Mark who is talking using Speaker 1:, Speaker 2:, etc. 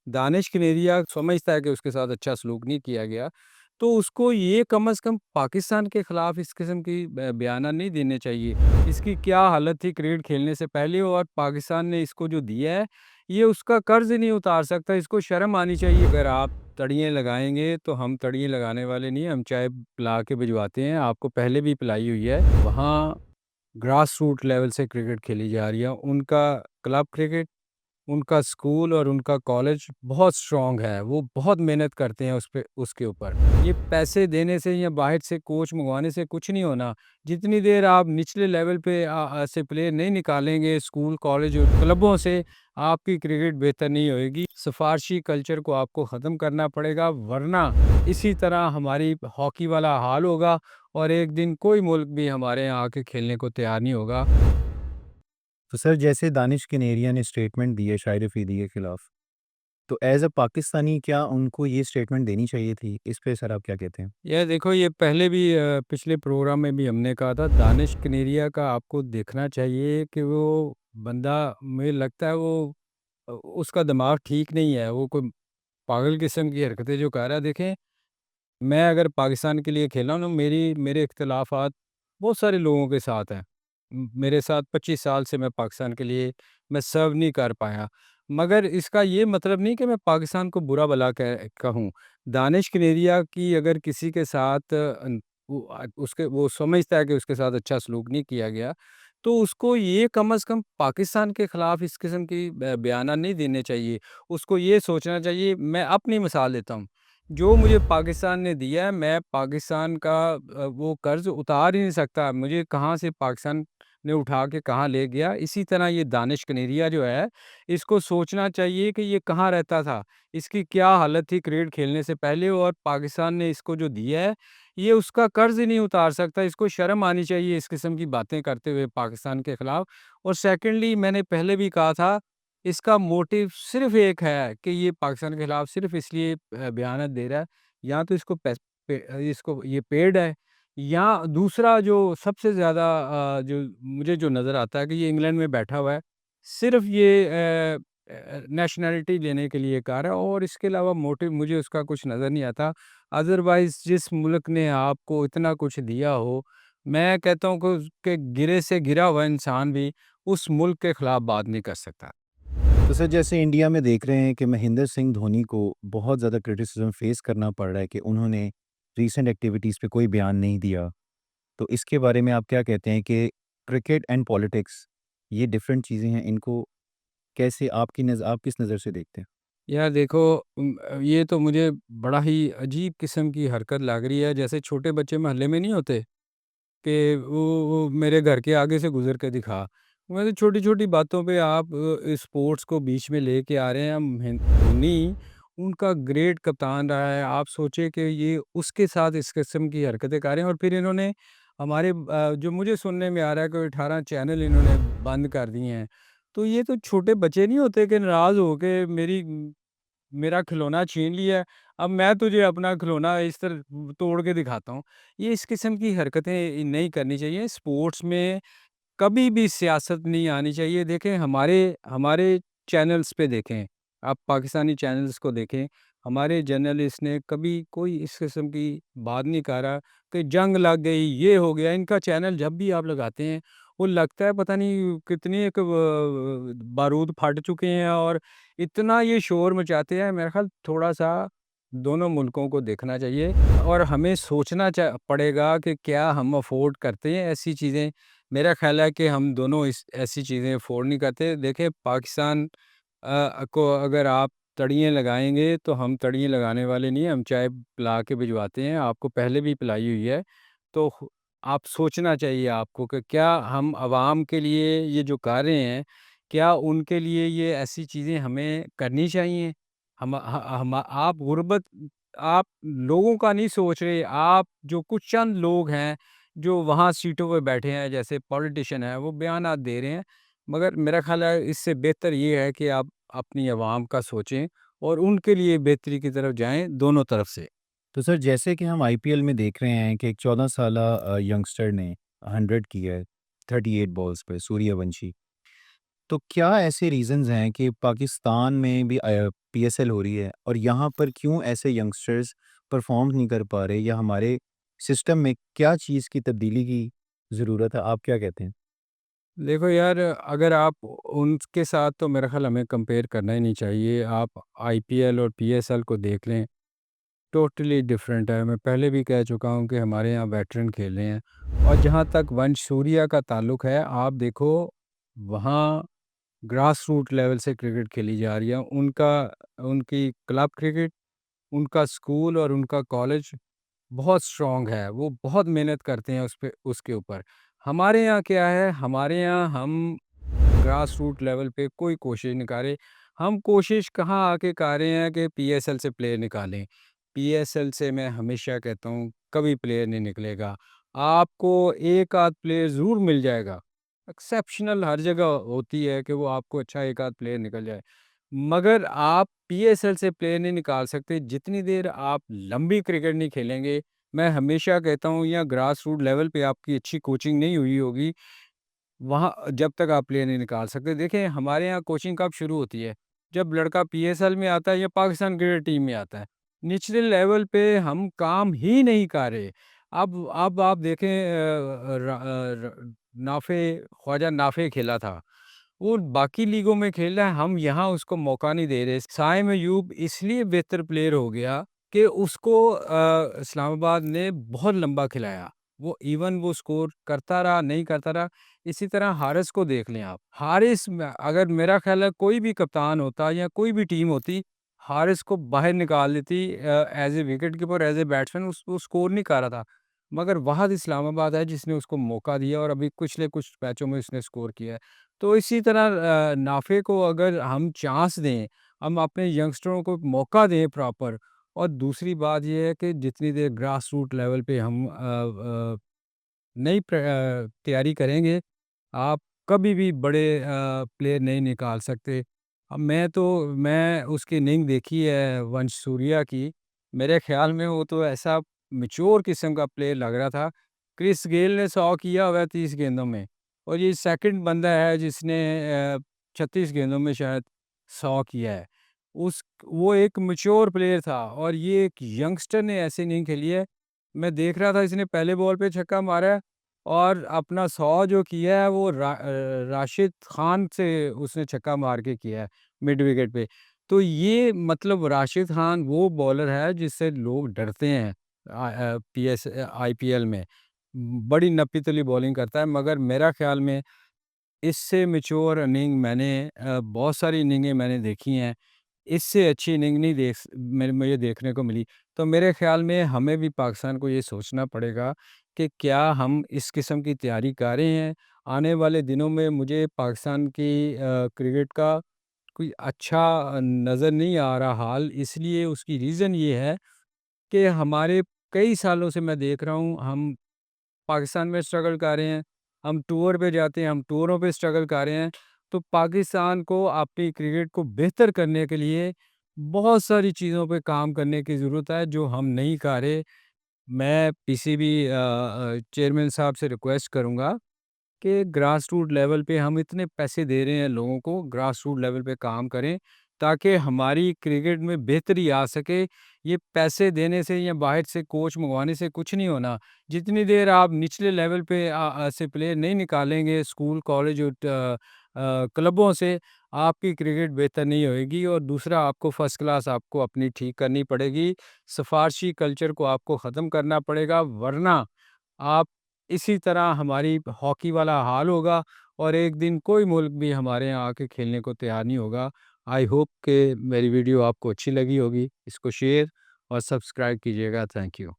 Speaker 1: दानिश कनेरिया समझता है कि उसके साथ अच्छा सलूक नहीं किया गया, तो उसको ये कम से कम पाकिस्तान के खिलाफ इस किस्म की बयाना नहीं देने चाहिए। इसकी क्या हालत थी क्रिकेट खेलने से पहले, और पाकिस्तान ने इसको जो दिया है, ये उसका कर्ज नहीं उतार सकता। इसको शर्म आनी चाहिए। अगर आप तड़ियाँ लगाएँगे तो हम तड़ियाँ लगाने वाले नहीं हैं, हम चाय पिला के भिजवाते हैं, आपको पहले भी पिलाई हुई है। वहाँ ग्रास रूट लेवल से क्रिकेट खेली जा रही है। उनका क्लब क्रिकेट, उनका स्कूल और उनका कॉलेज बहुत स्ट्रॉन्ग है, वो बहुत मेहनत करते हैं उस पे उसके ऊपर। ये पैसे देने से या बाहर से कोच मँगवाने से कुछ नहीं होना। जितनी देर आप निचले लेवल पे से प्लेयर नहीं निकालेंगे स्कूल, कॉलेज और क्लबों से, आपकी क्रिकेट बेहतर नहीं होएगी। सिफ़ारशी कल्चर को आपको ख़त्म करना पड़ेगा, वरना इसी तरह हमारी हॉकी वाला हाल होगा और एक दिन कोई मुल्क भी हमारे यहाँ आके खेलने को तैयार नहीं होगा।
Speaker 2: तो सर जैसे दानिश कनेरिया ने स्टेटमेंट दी है शाहिद अफरीदी के खिलाफ, तो एज़ अ पाकिस्तानी क्या उनको ये स्टेटमेंट देनी चाहिए थी? इस पे सर आप क्या कहते हैं?
Speaker 1: ये देखो, ये पहले भी पिछले प्रोग्राम में भी हमने कहा था, दानिश कनेरिया का आपको देखना चाहिए कि वो बंदा, मुझे लगता है वो उसका दिमाग ठीक नहीं है। वो कोई पागल किस्म की हरकतें जो कर रहा है। देखें, मैं अगर पाकिस्तान के लिए खेला हूँ ना, मेरे इख्तिलाफ़ात बहुत सारे लोगों के साथ हैं। मेरे साथ 25 साल से मैं पाकिस्तान के लिए मैं सर्व नहीं कर पाया। मगर इसका ये मतलब नहीं कि मैं पाकिस्तान को बुरा भला कहूँ। दानिश कनेरिया की अगर किसी के साथ उसके वो समझता है कि उसके साथ अच्छा सलूक नहीं किया गया, तो उसको ये कम से कम पाकिस्तान के खिलाफ इस किस्म की बयाना नहीं देने चाहिए। उसको ये सोचना चाहिए। मैं अपनी मिसाल देता हूँ। जो मुझे पाकिस्तान ने दिया है, मैं पाकिस्तान का वो कर्ज़ उतार ही नहीं सकता। मुझे कहाँ से पाकिस्तान ने उठा के कहाँ ले गया। इसी तरह ये दानिश कनेरिया जो है, इसको सोचना चाहिए कि ये कहाँ रहता था, इसकी क्या हालत थी क्रिकेट खेलने से पहले, और पाकिस्तान ने इसको जो दिया है, ये उसका कर्ज़ ही नहीं उतार सकता। इसको शर्म आनी चाहिए इस किस्म की बातें करते हुए पाकिस्तान के खिलाफ। और सेकंडली, मैंने पहले भी कहा था, इसका मोटिव सिर्फ़ एक है कि ये पाकिस्तान के खिलाफ सिर्फ़ इसलिए बयान दे रहा है, या तो इसको इसको ये पेड है, या दूसरा जो सबसे ज़्यादा जो मुझे जो नज़र आता है कि ये इंग्लैंड में बैठा हुआ है, सिर्फ़ ये नेशनैलिटी लेने के लिए कर रहा है, और इसके अलावा मोटिव मुझे उसका कुछ नज़र नहीं आता। अदरवाइज़ जिस मुल्क ने आपको इतना कुछ दिया हो, मैं कहता हूँ कि गिरे से गिरा हुआ इंसान भी उस मुल्क के खिलाफ बात नहीं कर सकता।
Speaker 2: तो सर जैसे इंडिया में देख रहे हैं कि महेंद्र सिंह धोनी को बहुत ज़्यादा क्रिटिसिज्म फेस करना पड़ रहा है कि उन्होंने रीसेंट एक्टिविटीज़ पे कोई बयान नहीं दिया। तो इसके बारे में आप क्या कहते हैं कि क्रिकेट एंड पॉलिटिक्स ये डिफरेंट चीज़ें हैं, इनको कैसे आप किस नज़र से देखते हैं?
Speaker 1: यार देखो, ये तो मुझे बड़ा ही अजीब किस्म की हरकत लग रही है। जैसे छोटे बच्चे मोहल्ले में नहीं होते कि वो मेरे घर के आगे से गुज़र के दिखा। मतलब छोटी-छोटी बातों पे आप स्पोर्ट्स को बीच में लेके आ रहे हैं। धोनी उनका ग्रेट कप्तान रहा है। आप सोचिए कि ये उसके साथ इस किस्म की हरकतें कर रहे हैं, और फिर इन्होंने हमारे जो मुझे सुनने में आ रहा है कि 18 चैनल इन्होंने बंद कर दिए हैं। तो ये तो छोटे बच्चे नहीं होते कि नाराज़ हो के मेरा खिलौना छीन लिया है, अब मैं तुझे अपना खिलौना इस तरह तोड़ के दिखाता हूँ। ये इस किस्म की हरकतें नहीं करनी चाहिए। स्पोर्ट्स में कभी भी सियासत नहीं आनी चाहिए। देखें, हमारे हमारे चैनल्स पे देखें, आप पाकिस्तानी चैनल्स को देखें, हमारे जर्नलिस्ट ने कभी कोई इस किस्म की बात नहीं करा कि जंग लग गई, ये हो गया। इनका चैनल जब भी आप लगाते हैं, वो लगता है पता नहीं कितनी एक बारूद फट चुके हैं, और इतना ये शोर मचाते हैं। मेरा ख़्याल थोड़ा-सा दोनों मुल्कों को देखना चाहिए, और हमें सोचना पड़ेगा कि क्या हम अफ़ोर्ड करते हैं ऐसी चीज़ें। मेरा ख़्याल है कि हम दोनों इस ऐसी चीज़ें अफ़ोर्ड नहीं करते। देखिए, पाकिस्तान को अगर आप तड़ियाँ लगाएँगे, तो हम तड़ियाँ लगाने वाले नहीं हैं, हम चाय पिला के भिजवाते हैं, आपको पहले भी पिलाई हुई है। तो आप सोचना चाहिए आपको कि क्या हम आवाम के लिए ये जो कर रहे हैं, क्या उनके लिए ये ऐसी चीज़ें हमें करनी चाहिए? हम आप आप लोगों का नहीं सोच रहे, आप जो कुछ चंद लोग हैं, जो वहाँ सीटों पे बैठे हैं, जैसे पॉलिटिशियन हैं, वो बयानात दे रहे हैं। मगर मेरा ख़्याल है इससे बेहतर ये है कि आप अपनी आवाम का सोचें और उनके लिए बेहतरी की तरफ जाएँ, दोनों तरफ से।
Speaker 2: तो सर जैसे कि हम आईपीएल में देख रहे हैं कि एक 14 साला यंगस्टर ने 100 किया है 38 बॉल्स पे, सूर्यवंशी। तो क्या ऐसे रीज़न्स हैं कि पाकिस्तान में भी पीएसएल हो रही है और यहाँ पर क्यों ऐसे यंगस्टर्स परफ़ॉर्म नहीं कर पा रहे, या हमारे सिस्टम में क्या चीज़ की तब्दीली की ज़रूरत है? आप क्या कहते हैं?
Speaker 1: देखो यार, अगर आप उनके साथ तो मेरा ख़्याल हमें कंपेयर करना ही नहीं चाहिए। आप आईपीएल और पीएसएल को देख लें, टोटली डिफरेंट है। मैं पहले भी कह चुका हूँ कि हमारे यहाँ वेटरन खेल रहे हैं। और जहाँ तक वंश सूर्या का ताल्लुक है, आप देखो वहाँ ग्रास रूट लेवल से क्रिकेट खेली जा रही है। उनका उनकी क्लब क्रिकेट, उनका स्कूल और उनका कॉलेज बहुत स्ट्रॉन्ग है। वो बहुत मेहनत करते हैं उस पे, उसके ऊपर। हमारे यहाँ क्या है, हमारे यहाँ हम ग्रास रूट लेवल पे कोई कोशिश नहीं कर रहे। हम कोशिश कहाँ आके कर रहे हैं कि पीएसएल से प्लेयर निकालें। पीएसएल से मैं हमेशा कहता हूँ कभी प्लेयर नहीं निकलेगा। आपको एक आध प्लेयर ज़रूर मिल जाएगा। एक्सेप्शनल हर जगह होती है कि वो आपको अच्छा एक आध प्लेयर निकल जाए। मगर आप पीएसएल से प्लेयर नहीं निकाल सकते जितनी देर आप लंबी क्रिकेट नहीं खेलेंगे। मैं हमेशा कहता हूँ, या ग्रास रूट लेवल पे आपकी अच्छी कोचिंग नहीं हुई होगी, वहाँ जब तक आप प्लेयर नहीं निकाल सकते। देखें, हमारे यहाँ कोचिंग कब शुरू होती है? जब लड़का पीएसएल में आता है या पाकिस्तान क्रिकेट टीम में आता है। निचले लेवल पे हम काम ही नहीं कर रहे। अब आप देखें, नाफे, ख्वाजा नाफे खेला था। वो बाकी लीगों में खेल रहा है, हम यहाँ उसको मौका नहीं दे रहे। साइम अयूब इसलिए बेहतर प्लेयर हो गया कि उसको इस्लामाबाद ने बहुत लंबा खिलाया। वो इवन वो स्कोर करता रहा, नहीं करता रहा। इसी तरह हारिस को देख लें आप। हारिस में अगर मेरा ख़्याल है कोई भी कप्तान होता या कोई भी टीम होती, हारिस को बाहर निकाल देती as a wicket keeper, as a batsman. वो स्कोर नहीं कर रहा था। मगर वहाद इस्लामाबाद है जिसने उसको मौका दिया और अभी पिछले कुछ मैचों में उसने स्कोर किया है। तो इसी तरह नाफ़े को अगर हम चांस दें, हम अपने यंगस्टरों को मौका दें प्रॉपर। और दूसरी बात ये है कि जितनी देर ग्रास रूट लेवल पे हम नई तैयारी करेंगे, आप कभी भी बड़े प्लेयर नहीं निकाल सकते। अब मैं उसकी इनिंग देखी है वंश सूर्या की। मेरे ख़्याल में वो तो ऐसा मैच्योर किस्म का प्लेयर लग रहा था। क्रिस गेल ने 100 किया हुआ है 30 गेंदों में, और ये सेकंड बंदा है जिसने 36 गेंदों में शायद 100 किया है। उस वो एक मैच्योर प्लेयर था और ये एक यंगस्टर ने ऐसी इनिंग खेली है। मैं देख रहा था, इसने पहले बॉल पे छक्का मारा है और अपना 100 जो किया है वो राशिद खान से उसने छक्का मार के किया है मिड विकेट पे। तो ये मतलब राशिद खान वो बॉलर है जिससे लोग डरते हैं। आईपीएल में बड़ी नपी-तुली बॉलिंग करता है, मगर मेरा ख़्याल में इससे मैच्योर इनिंग मैंने बहुत सारी इनिंगें मैंने देखी हैं। इससे अच्छी इनिंग नहीं मुझे देखने को मिली। तो मेरे ख़्याल में हमें भी पाकिस्तान को ये सोचना पड़ेगा कि क्या हम इस किस्म की तैयारी कर रहे हैं? आने वाले दिनों में मुझे पाकिस्तान की क्रिकेट का कोई अच्छा नज़र नहीं आ रहा हाल। इसलिए उसकी रीज़न ये है कि हमारे कई सालों से मैं देख रहा हूँ, हम पाकिस्तान में स्ट्रगल कर रहे हैं, हम टूर पे जाते हैं, हम टूरों पे स्ट्रगल कर रहे हैं। तो पाकिस्तान को अपनी क्रिकेट को बेहतर करने के लिए बहुत सारी चीज़ों पे काम करने की ज़रूरत है, जो हम नहीं कर रहे। मैं पीसीबी चेयरमैन साहब से रिक्वेस्ट करूँगा कि ग्रास रूट लेवल पे हम इतने पैसे दे रहे हैं लोगों को, ग्रास रूट लेवल पे काम करें, ताकि हमारी क्रिकेट में बेहतरी आ सके। ये पैसे देने से या बाहर से कोच मंगवाने से कुछ नहीं होना। जितनी देर आप निचले लेवल पे से प्लेयर नहीं निकालेंगे स्कूल, कॉलेज और क्लबों से, आपकी क्रिकेट बेहतर नहीं होएगी। और दूसरा, आपको फर्स्ट क्लास आपको अपनी ठीक करनी पड़ेगी। सिफारशी कल्चर को आपको ख़त्म करना पड़ेगा, वरना आप इसी तरह हमारी हॉकी वाला हाल होगा और एक दिन कोई मुल्क भी हमारे यहाँ आके खेलने को तैयार नहीं होगा। आई होप कि मेरी वीडियो आपको अच्छी लगी होगी। इसको शेयर और सब्सक्राइब कीजिएगा। Thank you.